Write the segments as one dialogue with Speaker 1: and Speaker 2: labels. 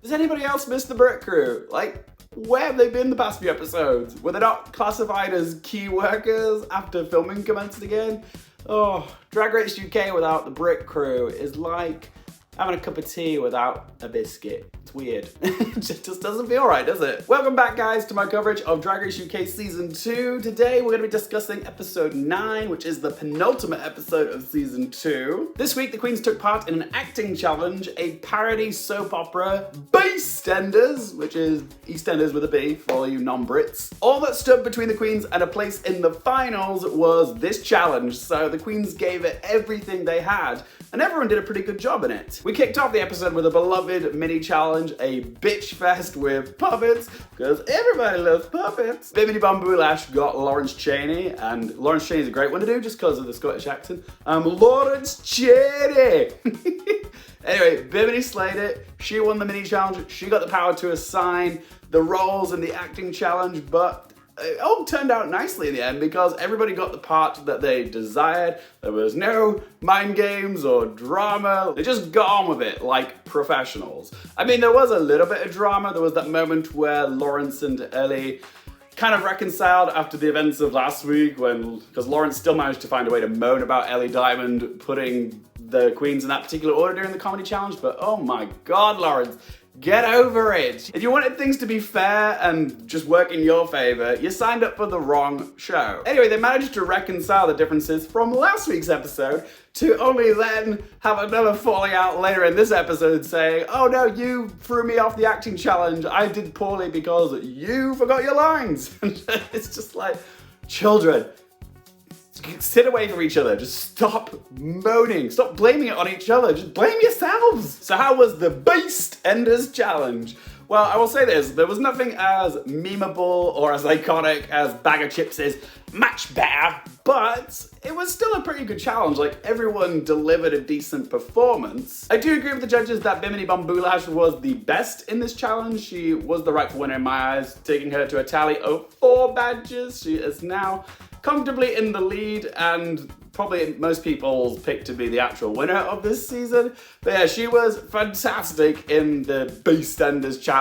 Speaker 1: Does anybody else miss the Brit crew? Like, where have they been the past few episodes? Were they not classified as key workers after filming commenced again? Oh, Drag Race UK without the Brit crew is like having a cup of tea without a biscuit. It's weird. It just doesn't feel right, does it? Welcome back, guys, to my coverage of Drag Race UK Season 2. Today, we're going to be discussing Episode 9, which is the penultimate episode of Season 2. This week, the Queens took part in an acting challenge, a parody soap opera, Beastenders, which is Eastenders with a B for all you non-Brits. All that stood between the Queens and a place in the finals was this challenge, so the Queens gave it everything they had, and everyone did a pretty good job in it. We kicked off the episode with a beloved mini challenge, a bitch fest with puppets, because everybody loves puppets. Bimini Bon-Boulash got Lawrence Chaney, and Lawrence Chaney's a great one to do just because of the Scottish accent. Lawrence Chaney! Anyway, Bimini slayed it. She won the mini challenge. She got the power to assign the roles in the acting challenge, but it all turned out nicely in the end because everybody got the part that they desired. There was no mind games or drama. They just got on with it like professionals. I mean, there was a little bit of drama. There was that moment where Lawrence and Ellie kind of reconciled after the events of last week because Lawrence still managed to find a way to moan about Ellie Diamond putting the Queens in that particular order during the comedy challenge. But oh my God, Lawrence, get over it. If you wanted things to be fair and just work in your favor, you signed up for the wrong show. Anyway, they managed to reconcile the differences from last week's episode to only then have another falling out later in this episode saying, oh no, you threw me off the acting challenge. I did poorly because you forgot your lines. It's just like, children, sit away from each other. Just stop moaning. Stop blaming it on each other. Just blame yourselves. So how was the Beastenders challenge? Well, I will say this. There was nothing as memeable or as iconic as Bag of Chips is much better, but it was still a pretty good challenge. Like, everyone delivered a decent performance. I do agree with the judges that Bimini Bon-Boulash was the best in this challenge. She was the rightful winner in my eyes, taking her to a tally of 4 badges. She is now comfortably in the lead and probably most people's pick to be the actual winner of this season. But yeah, she was fantastic in the Beastenders challenge.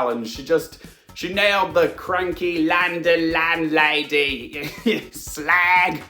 Speaker 1: She nailed the cranky landlady slag.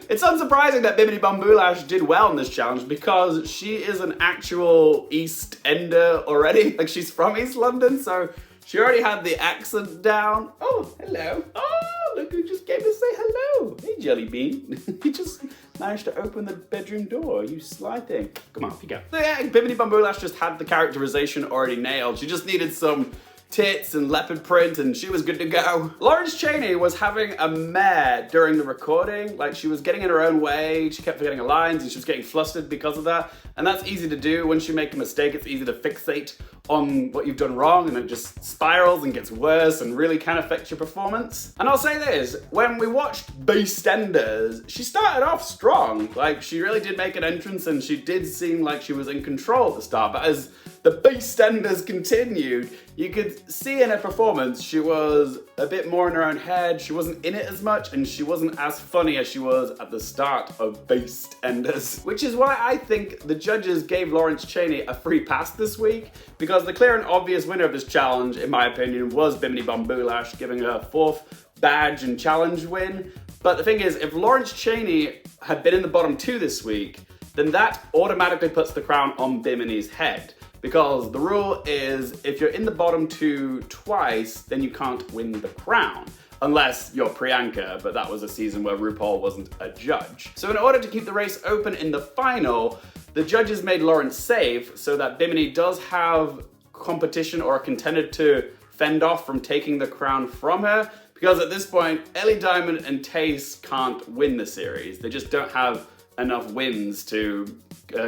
Speaker 1: It's unsurprising that Bimini Bon-Boulash did well in this challenge because she is an actual Eastender already. Like, she's from East London, so she already had the accent down. Oh, hello. Oh, look who just came to say hello. Hey, Jelly Bean. You just managed to open the bedroom door. You sly thing. Come on, off you go. So yeah, Bimini Bon-Boulash just had the characterization already nailed. She just needed some tits and leopard print and she was good to go. Lawrence Chaney was having a mare during the recording. Like, she was getting in her own way. She kept forgetting her lines and she was getting flustered because of that. And that's easy to do. Once you make a mistake, it's easy to fixate on what you've done wrong and it just spirals and gets worse and really can affect your performance. And I'll say this, when we watched Beastenders, she started off strong. Like, she really did make an entrance and she did seem like she was in control at the start. But as the Beastenders continued, you could see in her performance she was a bit more in her own head, she wasn't in it as much, and she wasn't as funny as she was at the start of Beastenders. Which is why I think the judges gave Lawrence Chaney a free pass this week, because the clear and obvious winner of this challenge, in my opinion, was Bimini Bon-Boulash, giving her 4th badge and challenge win. But the thing is, if Lawrence Chaney had been in the bottom 2 this week, then that automatically puts the crown on Bimini's head. Because the rule is, if you're in the bottom 2 twice, then you can't win the crown. Unless you're Priyanka, but that was a season where Rupaul wasn't a judge. So in order to keep the race open in the final, the judges made Lawrence safe so that Bimini does have competition or a contender to fend off from taking the crown from her. Because at this point, Ellie Diamond and Tayce can't win the series. They just don't have enough wins to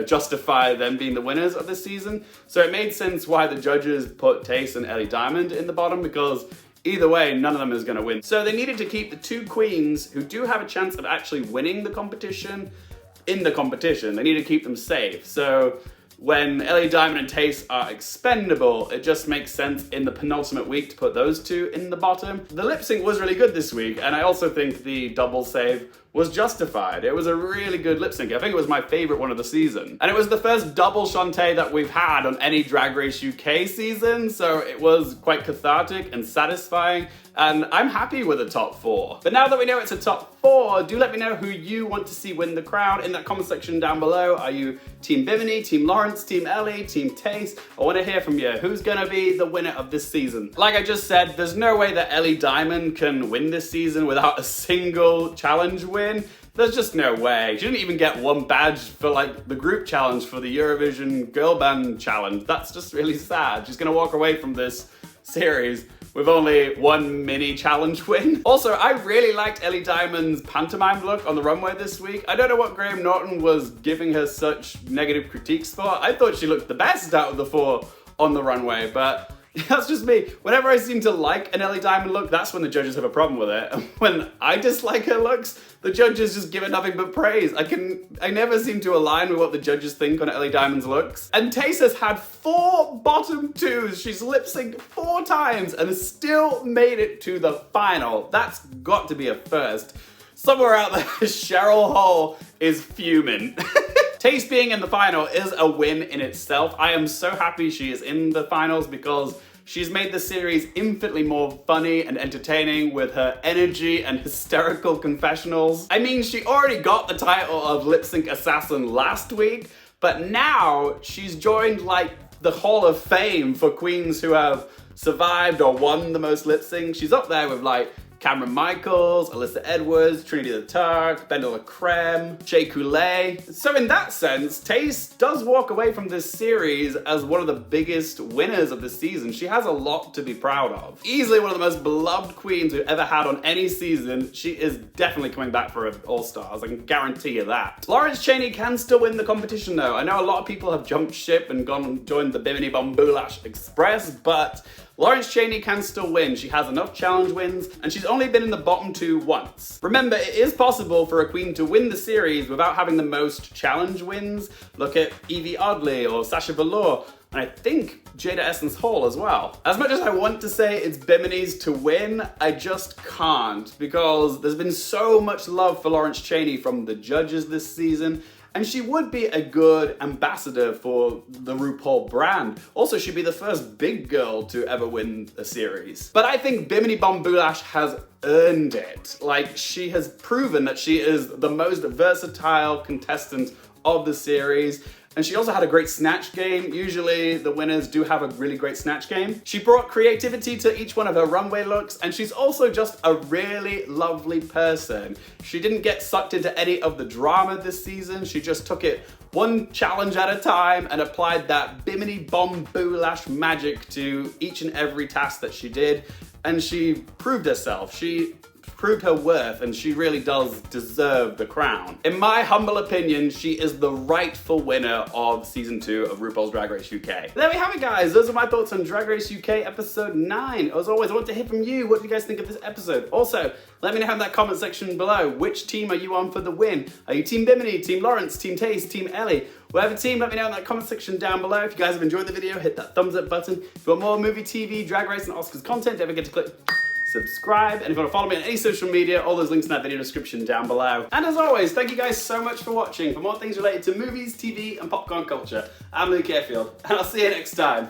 Speaker 1: justify them being the winners of this season. So it made sense why the judges put Tayce and Ellie Diamond in the bottom, because either way, none of them is going to win. So they needed to keep the 2 queens who do have a chance of actually winning the competition in the competition. They need to keep them safe. So when Ellie Diamond and Tayce are expendable, it just makes sense in the penultimate week to put those 2 in the bottom. The lip sync was really good this week, and I also think the double save was justified. It was a really good lip sync. I think it was my favorite one of the season. And it was the first double shantay that we've had on any Drag Race UK season, so it was quite cathartic and satisfying, and I'm happy with the top 4. But now that we know it's a top 4, do let me know who you want to see win the crown in that comment section down below. Are you Team Bimini, Team Lawrence, Team Ellie, Team Tayce? I want to hear from you. Who's gonna be the winner of this season? Like I just said, there's no way that Ellie Diamond can win this season without a single challenge win. There's just no way. She didn't even get one badge for like the group challenge for the Eurovision Girl Band challenge. That's just really sad. She's gonna walk away from this series with only one mini challenge win. Also, I really liked Ellie Diamond's pantomime look on the runway this week. I don't know what Graham Norton was giving her such negative critiques for. I thought she looked the best out of the 4 on the runway, but that's just me. Whenever I seem to like an Ellie Diamond look, that's when the judges have a problem with it. And when I dislike her looks, the judges just give it nothing but praise. I never seem to align with what the judges think on Ellie Diamond's looks. And Tayce has had 4 bottom 2s. She's lip-synced 4 times and still made it to the final. That's got to be a first. Somewhere out there, Cheryl Hall is fuming. Tayce being in the final is a win in itself. I am so happy she is in the finals because she's made the series infinitely more funny and entertaining with her energy and hysterical confessionals. I mean, she already got the title of Lip Sync Assassin last week, but now she's joined like the Hall of Fame for queens who have survived or won the most lip syncs. She's up there with like Cameron Michaels, Alyssa Edwards, Trinity the Turk, Bendela Creme, Shea Coulee. So in that sense, Tayce does walk away from this series as one of the biggest winners of the season. She has a lot to be proud of. Easily one of the most beloved queens we've ever had on any season. She is definitely coming back for All-Stars, I can guarantee you that. Lawrence Chaney can still win the competition though. I know a lot of people have jumped ship and gone and joined the Bimini Bon-Boulash Express, but Lawrence Chaney can still win. She has enough challenge wins, and she's only been in the bottom 2 once. Remember, it is possible for a queen to win the series without having the most challenge wins. Look at Evie Oddly or Sasha Velour, and I think Jada Essence Hall as well. As much as I want to say it's Bimini's to win, I just can't, because there's been so much love for Lawrence Chaney from the judges this season, and she would be a good ambassador for the Rupaul brand. Also, she'd be the first big girl to ever win a series. But I think Bimini Bon-Boulash has earned it. Like, she has proven that she is the most versatile contestant of the series. And she also had a great snatch game. Usually the winners do have a really great snatch game. She brought creativity to each one of her runway looks, and she's also just a really lovely person. She didn't get sucked into any of the drama this season. She just took it one challenge at a time and applied that Bimini Bon-Boulash magic to each and every task that she did. And she proved herself. She proved her worth, and she really does deserve the crown. In my humble opinion, she is the rightful winner of season 2 of RuPaul's Drag Race UK. There we have it, guys. Those are my thoughts on Drag Race UK episode 9. As always, I want to hear from you. What do you guys think of this episode? Also, let me know in that comment section below. Which team are you on for the win? Are you Team Bimini, Team Lawrence, Team Tayce, Team Ellie? Whatever team, let me know in that comment section down below. If you guys have enjoyed the video, hit that thumbs up button. If you want more movie, TV, Drag Race, and Oscars content, don't forget to click subscribe, and if you want to follow me on any social media, all those links in that video description down below. And as always, thank you guys so much for watching. For more things related to movies, TV, and popcorn culture, I'm Luke Airfield, and I'll see you next time.